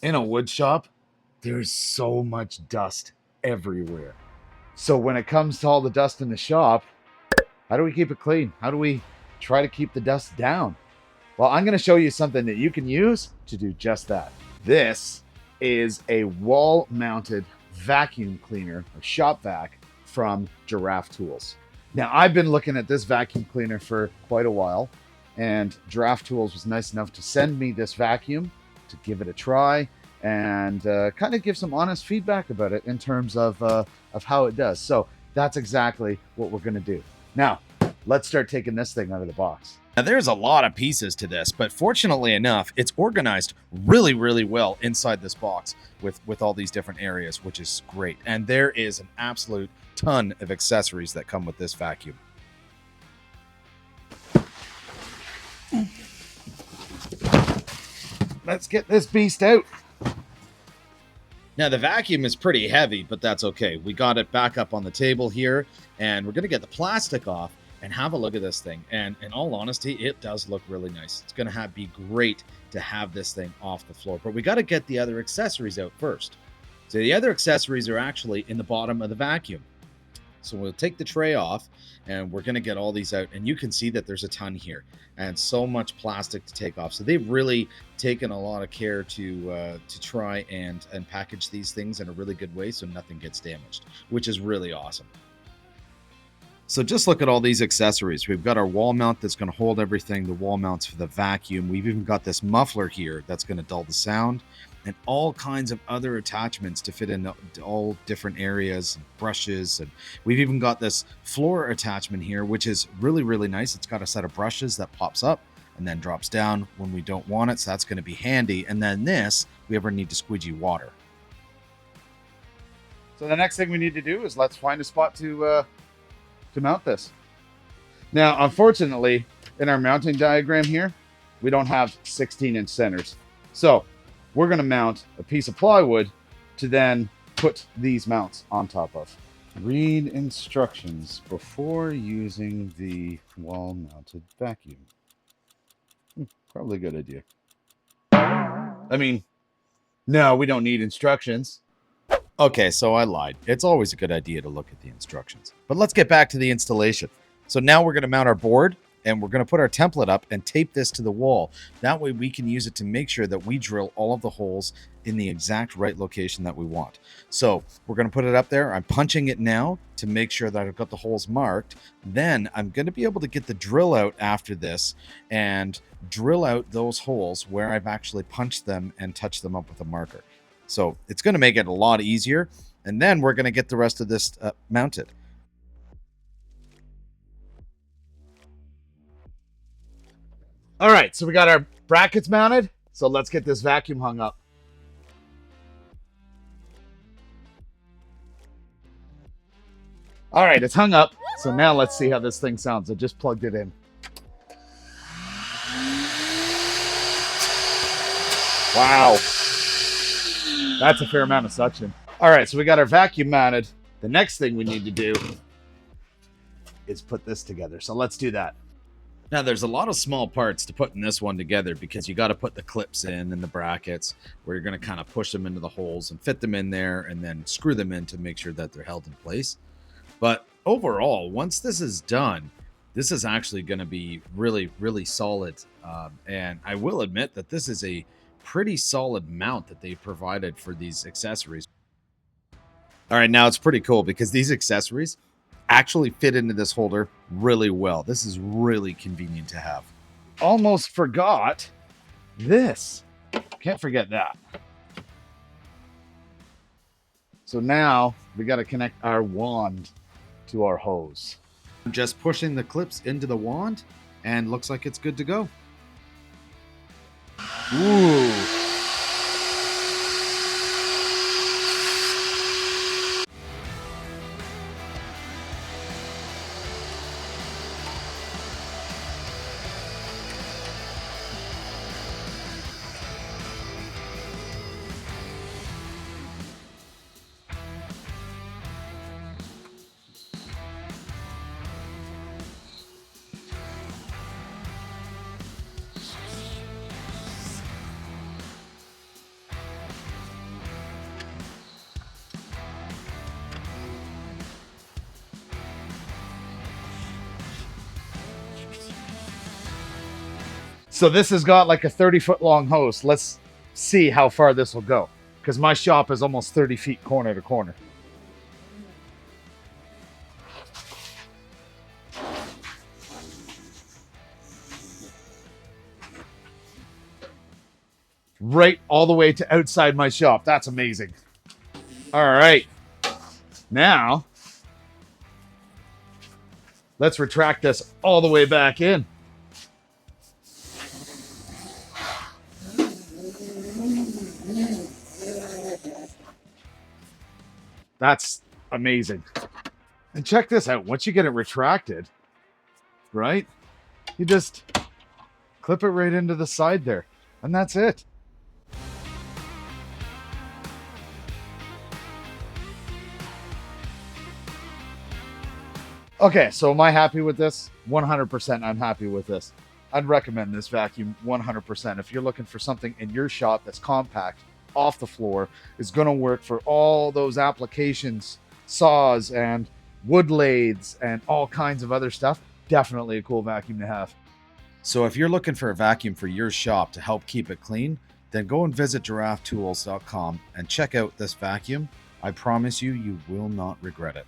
in a wood shop, there's so much dust everywhere. So when it comes to all the dust in the shop, how do we keep it clean? How do we try to keep the dust down? Well, I'm going to show you something that you can use to do just that. This is a wall-mounted vacuum cleaner, or shop vac, from Giraffe Tools. Now, I've been looking at this vacuum cleaner for quite a while, and Giraffe Tools was nice enough to send me this vacuum to give it a try and kind of give some honest feedback about it in terms of how it does. So that's exactly what we're going to do. Now, let's start taking this thing out of the box. Now, there's a lot of pieces to this, but fortunately enough, it's organized really, really well inside this box with all these different areas, which is great. And there is an absolute ton of accessories that come with this vacuum. Let's get this beast out. Now, the vacuum is pretty heavy, but that's okay. We got it back up on the table here, and we're going to get the plastic off and have a look at this thing. And in all honesty, it does look really nice. It's going to be great to have this thing off the floor, but we got to get the other accessories out first. So the other accessories are actually in the bottom of the vacuum. So we'll take the tray off and we're going to get all these out, and you can see that there's a ton here and so much plastic to take off. So they've really taken a lot of care to try and package these things in a really good way so nothing gets damaged, which is really awesome. So just look at all these accessories. We've got our wall mount that's going to hold everything, the wall mounts for the vacuum. We've even got this muffler here that's going to dull the sound, and all kinds of other attachments to fit into all different areas, and brushes. And we've even got this floor attachment here, which is really, really nice. It's got a set of brushes that pops up and then drops down when we don't want it. So that's going to be handy. And then this, we ever need to squeegee water. So the next thing we need to do is let's find a spot to mount this. Now, unfortunately, in our mounting diagram here, we don't have 16-inch centers. So we're going to mount a piece of plywood to then put these mounts on top of. Read instructions before using the wall-mounted vacuum. Probably a good idea. I mean, no, we don't need instructions. Okay, so I lied. It's always a good idea to look at the instructions. But let's get back to the installation. So now we're going to mount our board, and we're going to put our template up and tape this to the wall. That way we can use it to make sure that we drill all of the holes in the exact right location that we want. So we're going to put it up there. I'm punching it now to make sure that I've got the holes marked. Then I'm going to be able to get the drill out after this and drill out those holes where I've actually punched them and touched them up with a marker. So it's going to make it a lot easier. And then we're going to get the rest of this mounted. All right, so we got our brackets mounted. So let's get this vacuum hung up. All right, it's hung up. So now let's see how this thing sounds. I just plugged it in. Wow. That's a fair amount of suction. All right, so we got our vacuum mounted. The next thing we need to do is put this together. So let's do that. Now, there's a lot of small parts to putting this one together because you got to put the clips in and the brackets where you're going to kind of push them into the holes and fit them in there and then screw them in to make sure that they're held in place. But overall, once this is done, this is actually going to be really, really solid. And I will admit that this is a pretty solid mount that they provided for these accessories. All right, now it's pretty cool because these accessories actually fit into this holder really well. This is really convenient to have. Almost forgot this. Can't forget that. So now we got to connect our wand to our hose. Just pushing the clips into the wand and looks like it's good to go. Ooh. So this has got like a 30-foot long hose. Let's see how far this will go, because my shop is almost 30 feet corner to corner. Right all the way to outside my shop. That's amazing. All right. Now, let's retract this all the way back in. That's amazing. And check this out. Once you get it retracted, right, you just clip it right into the side there. And that's it. Okay, so am I happy with this? 100% I'm happy with this. I'd recommend this vacuum 100%. If you're looking for something in your shop that's compact, off the floor, is going to work for all those applications, saws and wood lathes and all kinds of other stuff, definitely a cool vacuum to have. So if you're looking for a vacuum for your shop to help keep it clean, then go and visit giraffetools.com and check out this vacuum. I promise you, you will not regret it.